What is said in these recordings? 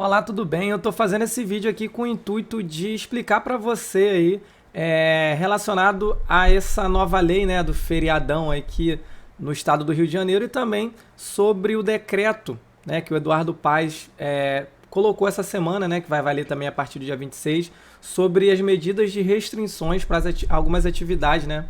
Olá, tudo bem? Eu estou fazendo esse vídeo aqui com o intuito de explicar para você aí, relacionado a essa nova lei, né, do feriadão aqui no estado do Rio de Janeiro e também sobre o decreto, né, que o Eduardo Paes colocou essa semana, né, que vai valer também a partir do dia 26, sobre as medidas de restrições para algumas atividades, né,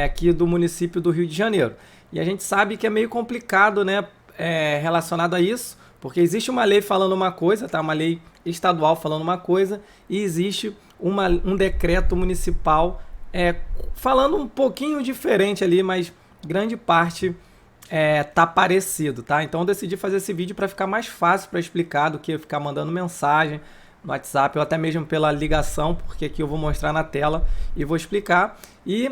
aqui do município do Rio de Janeiro. E a gente sabe que é meio complicado, né, relacionado a isso, porque existe uma lei falando uma coisa, tá? Uma lei estadual falando uma coisa, e existe um decreto municipal falando um pouquinho diferente ali, mas grande parte tá parecido, tá? Então eu decidi fazer esse vídeo para ficar mais fácil para explicar do que ficar mandando mensagem no WhatsApp ou até mesmo pela ligação, porque aqui eu vou mostrar na tela e vou explicar. E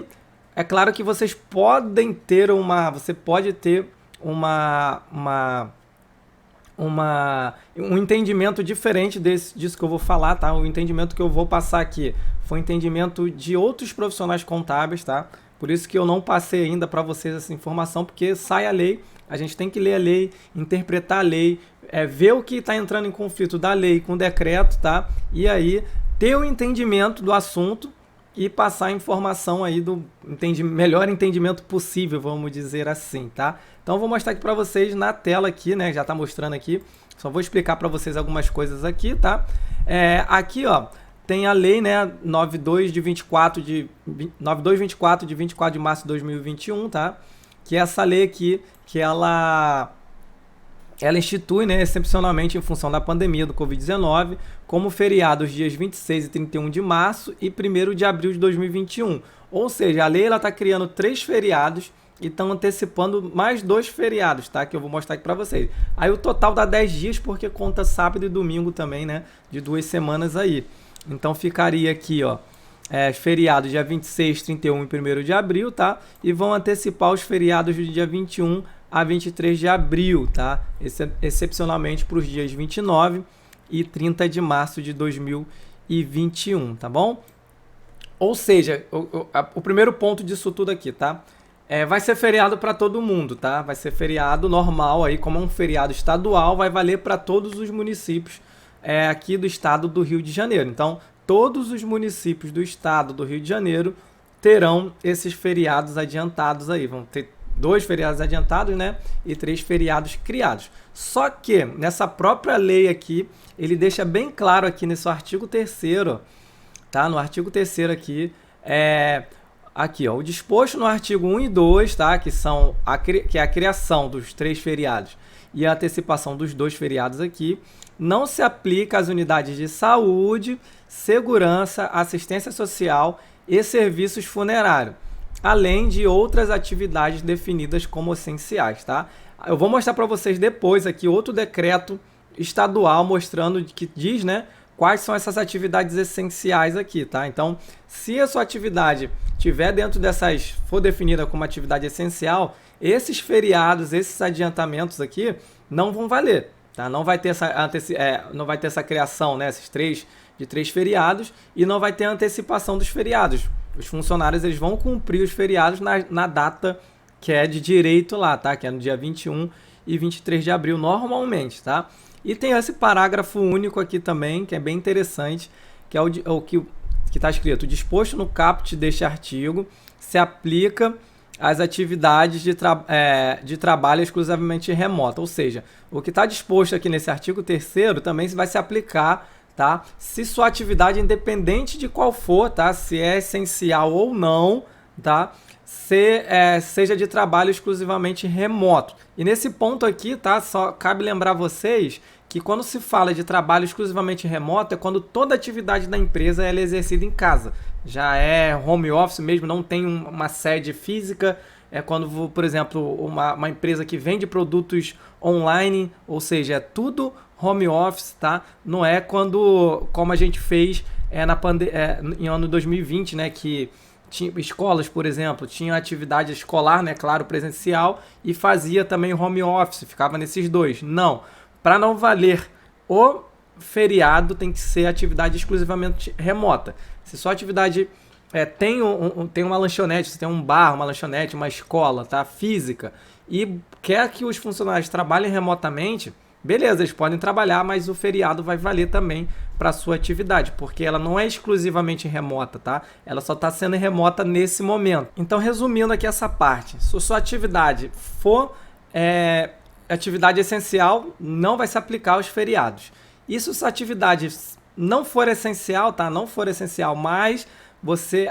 é claro que vocês podem ter você pode ter um entendimento diferente disso que eu vou falar, tá? O entendimento que eu vou passar aqui foi um entendimento de outros profissionais contábeis, tá? Por isso que eu não passei ainda para vocês essa informação, porque sai a lei, a gente tem que ler a lei, interpretar a lei, ver o que está entrando em conflito da lei com o decreto, tá? E aí ter o entendimento do assunto e passar a informação aí do melhor entendimento possível, vamos dizer assim, tá? Então eu vou mostrar aqui para vocês na tela aqui, né? Já está mostrando aqui. Só vou explicar para vocês algumas coisas aqui, tá? Aqui, ó, tem a lei, né, 9224 de 24 de março de 2021, tá? Que é essa lei aqui que ela institui, né, excepcionalmente em função da pandemia do Covid-19, como feriado os dias 26 e 31 de março e 1º de abril de 2021. Ou seja, a lei está criando 3 feriados e estão antecipando mais 2 feriados, tá? Que eu vou mostrar aqui para vocês. Aí o total dá 10 dias, porque conta sábado e domingo também, né? De 2 semanas aí. Então ficaria aqui, ó, feriados dia 26, 31 e 1º de abril, tá? E vão antecipar os feriados do dia 21 a 23 de abril, tá? Excepcionalmente para os dias 29 e 30 de março de 2021, tá bom? Ou seja, o primeiro ponto disso tudo aqui, tá? Vai ser feriado para todo mundo, tá? Vai ser feriado normal aí, como é um feriado estadual, vai valer para todos os municípios aqui do estado do Rio de Janeiro. Então, todos os municípios do estado do Rio de Janeiro terão esses feriados adiantados aí. Vão ter 2 feriados adiantados, né? E 3 feriados criados. Só que nessa própria lei aqui, ele deixa bem claro aqui nesse artigo 3º, tá? No artigo 3º aqui, aqui, ó, o disposto no artigo 1 e 2, tá? Que é a criação dos 3 feriados e a antecipação dos 2 feriados aqui, não se aplica às unidades de saúde, segurança, assistência social e serviços funerários, além de outras atividades definidas como essenciais, tá? Eu vou mostrar para vocês depois aqui outro decreto estadual mostrando que diz, né, quais são essas atividades essenciais aqui, tá? Então, se a sua atividade tiver dentro dessas, for definida como atividade essencial, esses feriados, esses adiantamentos aqui não vão valer, tá? Não vai ter essa criação, né, esses 3 feriados, e não vai ter a antecipação dos feriados. Os funcionários eles vão cumprir os feriados na data que é de direito lá, tá? Que é no dia 21 e 23 de abril normalmente, tá? E tem esse parágrafo único aqui também, que é bem interessante, que é o que está escrito: disposto no caput deste artigo, se aplica às atividades de trabalho exclusivamente remota. Ou seja, o que está disposto aqui nesse artigo 3º também vai se aplicar, tá? Se sua atividade, independente de qual for, tá? Se é essencial ou não, tá? Seja de trabalho exclusivamente remoto. E nesse ponto aqui, tá? Só cabe lembrar vocês que quando se fala de trabalho exclusivamente remoto é quando toda atividade da empresa é exercida em casa. Já é home office mesmo, não tem uma sede física. É quando, por exemplo, uma empresa que vende produtos online, ou seja, é tudo home office, tá? Não é como a gente fez em ano 2020, né? Que tinha escolas, por exemplo, tinha atividade escolar, né? Claro, presencial, e fazia também home office, ficava nesses dois. Não, para não valer o feriado, tem que ser atividade exclusivamente remota. Se sua atividade tem uma lanchonete, você tem um bar, uma lanchonete, uma escola, tá? Física, e quer que os funcionários trabalhem remotamente, beleza, eles podem trabalhar, mas o feriado vai valer também para a sua atividade, porque ela não é exclusivamente remota, tá? Ela só está sendo remota nesse momento. Então, resumindo aqui essa parte, se a sua atividade for atividade essencial, não vai se aplicar aos feriados. E se a sua atividade não for essencial, tá? Não for essencial, mas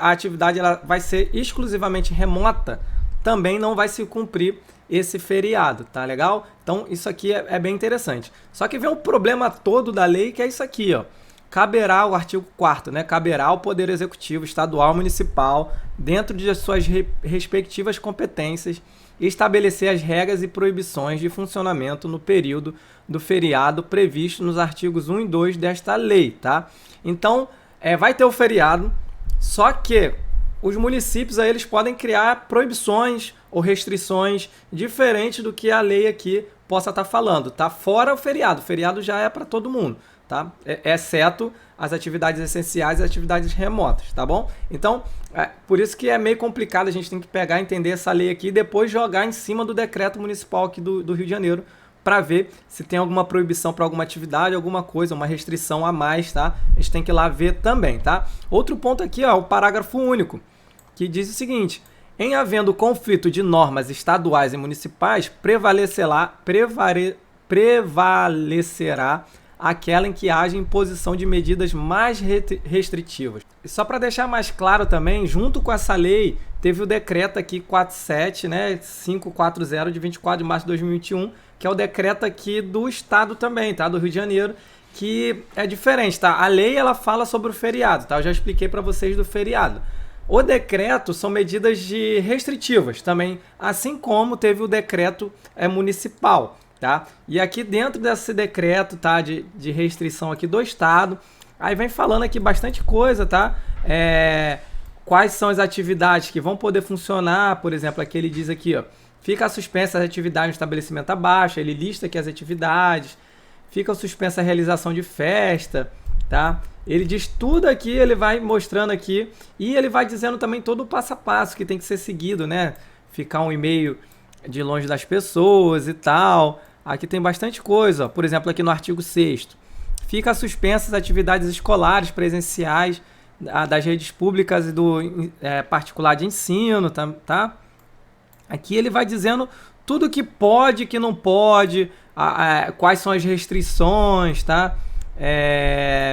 a atividade ela vai ser exclusivamente remota, também não vai se cumprir esse feriado, tá legal? Então isso aqui é bem interessante. Só que vem um problema todo da lei, que é isso aqui, ó. Caberá, o artigo 4º, né? Caberá ao Poder Executivo Estadual Municipal, dentro de suas respectivas competências, estabelecer as regras e proibições de funcionamento no período do feriado previsto nos artigos 1 e 2 desta lei, tá? Então, vai ter o feriado, só que os municípios aí, eles podem criar proibições ou restrições diferentes do que a lei aqui possa estar falando, tá? Fora o feriado já é para todo mundo, tá? Exceto as atividades essenciais e as atividades remotas, tá bom? Então, por isso que é meio complicado, a gente tem que pegar e entender essa lei aqui e depois jogar em cima do decreto municipal aqui do Rio de Janeiro para ver se tem alguma proibição para alguma atividade, alguma coisa, uma restrição a mais, tá? A gente tem que ir lá ver também, tá? Outro ponto aqui, ó, o parágrafo único, que diz o seguinte: em havendo conflito de normas estaduais e municipais, prevalecerá aquela em que haja imposição de medidas mais restritivas. E só para deixar mais claro também, junto com essa lei, teve o decreto aqui 47, né, 540 de 24 de março de 2021, que é o decreto aqui do estado também, tá, do Rio de Janeiro, que é diferente, tá? A lei ela fala sobre o feriado, tá? Eu já expliquei para vocês do feriado. O decreto são medidas restritivas também, assim como teve o decreto municipal, tá? E aqui dentro desse decreto, tá, de restrição aqui do estado, aí vem falando aqui bastante coisa, tá? Quais são as atividades que vão poder funcionar, por exemplo, aqui ele diz aqui, ó, fica suspensa as atividades no estabelecimento abaixo, ele lista aqui as atividades, fica suspensa a realização de festa, tá? Ele diz tudo aqui, ele vai mostrando aqui e ele vai dizendo também todo o passo a passo que tem que ser seguido, né? Ficar 1,5 de longe das pessoas e tal. Aqui tem bastante coisa, ó. Por exemplo, aqui no artigo 6º. Fica suspensas as atividades escolares presenciais das redes públicas e do particular de ensino, tá? Aqui ele vai dizendo tudo que pode, que não pode, quais são as restrições, tá?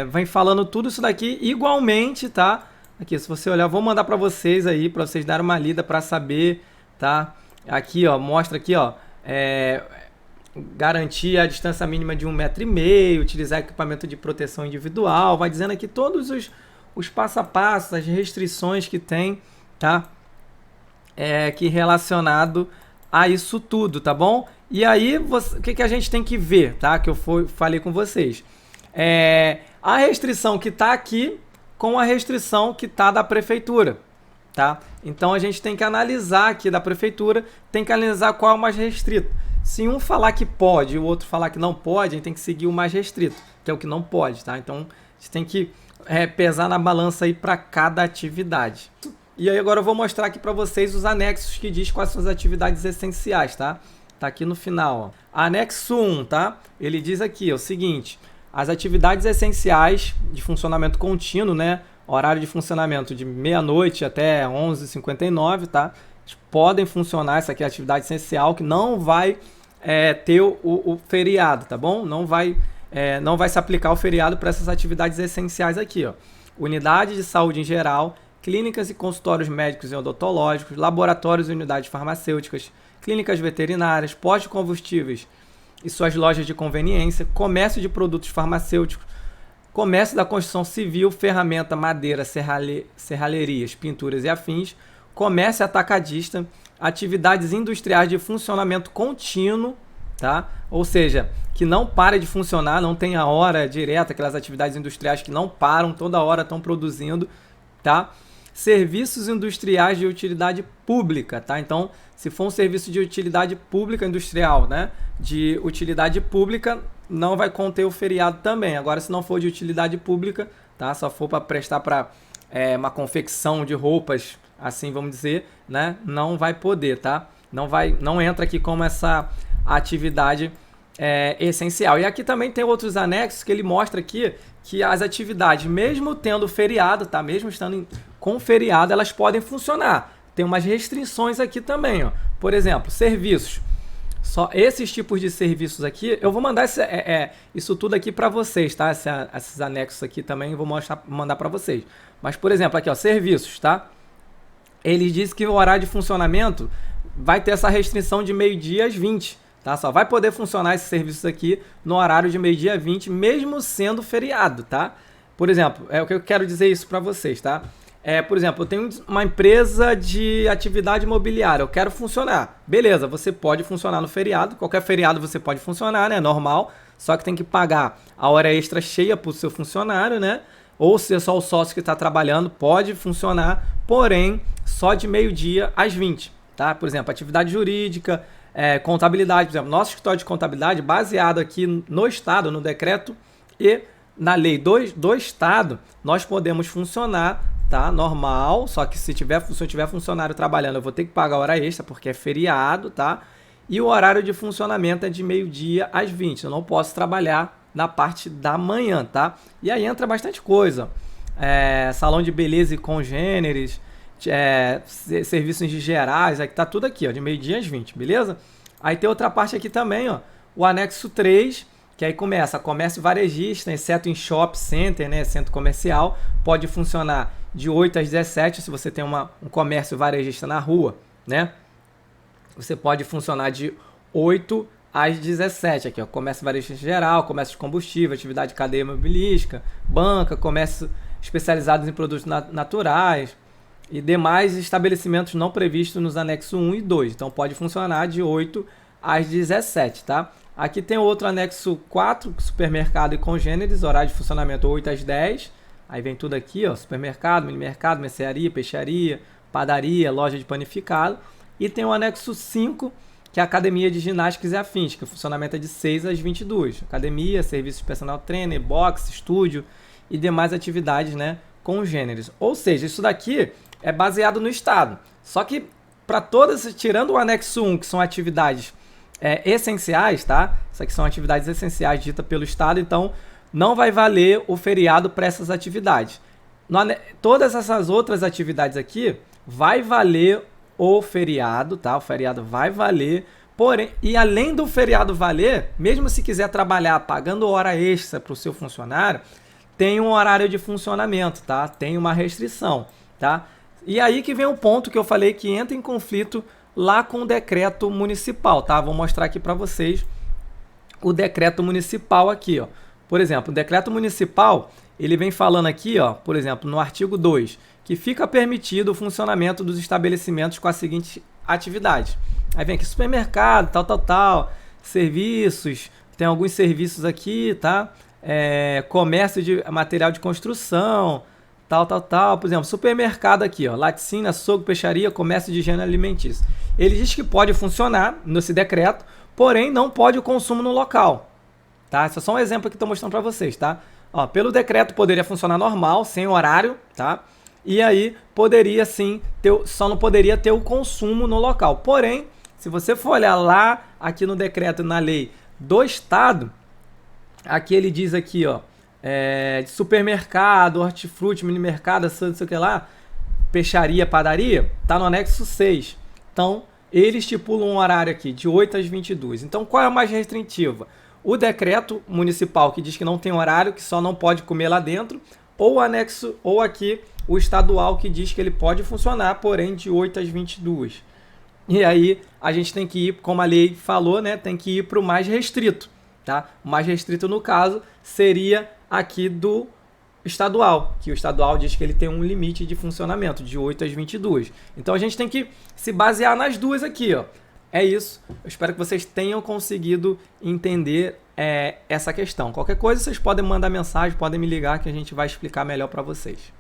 Vem falando tudo isso daqui igualmente, tá? Aqui, se você olhar, vou mandar para vocês aí, para vocês darem uma lida para saber, tá? Aqui, ó, mostra aqui, ó, garantir a distância mínima de 1,5 m, utilizar equipamento de proteção individual, vai dizendo aqui todos os passo a passo, as restrições que tem, tá? Que relacionado a isso tudo, tá bom? E aí, o que a gente tem que ver, tá? Que eu falei com vocês. A restrição que está aqui com a restrição que está da prefeitura, tá? Então a gente tem que analisar aqui da prefeitura, tem que analisar qual é o mais restrito. Se um falar que pode e o outro falar que não pode, a gente tem que seguir o mais restrito, que é o que não pode, tá? Então a gente tem que pesar na balança aí para cada atividade. E aí agora eu vou mostrar aqui para vocês os anexos que diz quais são as atividades essenciais, tá? Tá aqui no final, ó. Anexo 1, tá? Ele diz aqui, ó, o seguinte: as atividades essenciais de funcionamento contínuo, né? Horário de funcionamento de meia-noite até 11h59, tá? Podem funcionar, essa aqui é a atividade essencial, que não vai ter o feriado, tá bom? Não vai se aplicar o feriado para essas atividades essenciais aqui, ó. Unidade de saúde em geral, clínicas e consultórios médicos e odontológicos, laboratórios e unidades farmacêuticas, clínicas veterinárias, postos de combustíveis e suas lojas de conveniência, comércio de produtos farmacêuticos, comércio da construção civil, ferramenta, madeira, serralherias, pinturas e afins, comércio atacadista, atividades industriais de funcionamento contínuo, tá? Ou seja, que não para de funcionar, não tem a hora direta, aquelas atividades industriais que não param, toda hora estão produzindo, tá? Serviços industriais de utilidade pública, tá? Então, se for um serviço de utilidade pública industrial, né? De utilidade pública, não vai conter o feriado também. Agora, se não for de utilidade pública, tá? Só for para prestar para uma confecção de roupas, assim vamos dizer, né? Não vai poder, tá? Não entra aqui como essa atividade essencial. E aqui também tem outros anexos que ele mostra aqui que as atividades, mesmo tendo feriado, tá? Mesmo estando com feriado, elas podem funcionar. Tem umas restrições aqui também, ó. Por exemplo, serviços. Só esses tipos de serviços aqui, eu vou mandar isso tudo aqui para vocês, tá? Esses anexos aqui também eu vou mandar para vocês. Mas, por exemplo, aqui, ó, serviços, tá? Ele diz que o horário de funcionamento vai ter essa restrição de meio-dia às 20, tá? Só vai poder funcionar esses serviços aqui no horário de meio-dia a 20, mesmo sendo feriado, tá? Por exemplo, é o que eu quero dizer isso para vocês, tá? Por exemplo, eu tenho uma empresa de atividade imobiliária, eu quero funcionar. Beleza, você pode funcionar no feriado, qualquer feriado você pode funcionar, né? Normal, só que tem que pagar a hora extra cheia para o seu funcionário, né? Ou se é só o sócio que está trabalhando, pode funcionar, porém, só de meio-dia às 20, tá? Por exemplo, atividade jurídica, contabilidade, por exemplo, nosso escritório de contabilidade, baseado aqui no Estado, no decreto e na lei do Estado, nós podemos funcionar, tá? Normal, só que se eu tiver funcionário trabalhando, eu vou ter que pagar hora extra, porque é feriado, tá? E o horário de funcionamento é de meio-dia às 20. Eu não posso trabalhar na parte da manhã, tá? E aí entra bastante coisa. Salão de beleza e congêneres, serviços gerais, aqui tá tudo aqui, ó, de meio-dia às 20, beleza? Aí tem outra parte aqui também, ó, o anexo 3, que aí começa comércio varejista, exceto em shopping center, né, centro comercial, pode funcionar de 8 às 17, se você tem um comércio varejista na rua, né? Você pode funcionar de 8 às 17, aqui, ó, comércio varejista geral, comércio de combustível, atividade de cadeia mobilística, banca, comércio especializado em produtos naturais e demais estabelecimentos não previstos nos anexos 1 e 2. Então pode funcionar de 8 às 17, tá? Aqui tem outro anexo 4, supermercado e congêneres, horário de funcionamento 8 às 10. Aí vem tudo aqui, ó, supermercado, mini-mercado, mercearia, peixaria, padaria, loja de panificado. E tem o anexo 5, que é a academia de ginásticas e afins, que o funcionamento é de 6 às 22. Academia, serviço de personal trainer, boxe, estúdio e demais atividades, né, congêneres. Ou seja, isso daqui é baseado no Estado. Só que para todas, tirando o anexo 1, que são atividades essenciais, tá? Isso aqui são atividades essenciais ditas pelo Estado, então não vai valer o feriado para essas atividades. Todas essas outras atividades aqui vai valer o feriado, tá? O feriado vai valer, porém, e além do feriado valer, mesmo se quiser trabalhar pagando hora extra para o seu funcionário, tem um horário de funcionamento, tá? Tem uma restrição, tá? E aí que vem o ponto que eu falei que entra em conflito lá com o decreto municipal, tá? Vou mostrar aqui para vocês o decreto municipal aqui, ó. Por exemplo, o decreto municipal, ele vem falando aqui, ó, por exemplo, no artigo 2, que fica permitido o funcionamento dos estabelecimentos com a seguinte atividade. Aí vem aqui supermercado, tal, serviços, tem alguns serviços aqui, tá? Comércio de material de construção, tal. Por exemplo, supermercado aqui, ó, laticínio, açougue, peixaria, comércio de higiene alimentícia. Ele diz que pode funcionar nesse decreto, porém não pode o consumo no local, tá? Isso é só um exemplo que estou mostrando para vocês, tá? Ó, pelo decreto poderia funcionar normal, sem horário, tá? E aí poderia sim, só não poderia ter o consumo no local. Porém, se você for olhar lá aqui no decreto e na lei do Estado, aqui ele diz aqui, ó, de supermercado, hortifruti, mini-mercado, não sei o que lá, peixaria, padaria, tá no anexo 6. Então, ele estipula um horário aqui de 8 às 22. Então, qual é a mais restritiva? O decreto municipal que diz que não tem horário, que só não pode comer lá dentro, ou o anexo, ou aqui o estadual que diz que ele pode funcionar, porém de 8 às 22. E aí a gente tem que ir, como a lei falou, né, tem que ir para o mais restrito, tá? O mais restrito no caso seria aqui do estadual, que o estadual diz que ele tem um limite de funcionamento de 8 às 22. Então a gente tem que se basear nas duas aqui, ó. É isso. Eu espero que vocês tenham conseguido entender essa questão. Qualquer coisa vocês podem mandar mensagem, podem me ligar que a gente vai explicar melhor para vocês.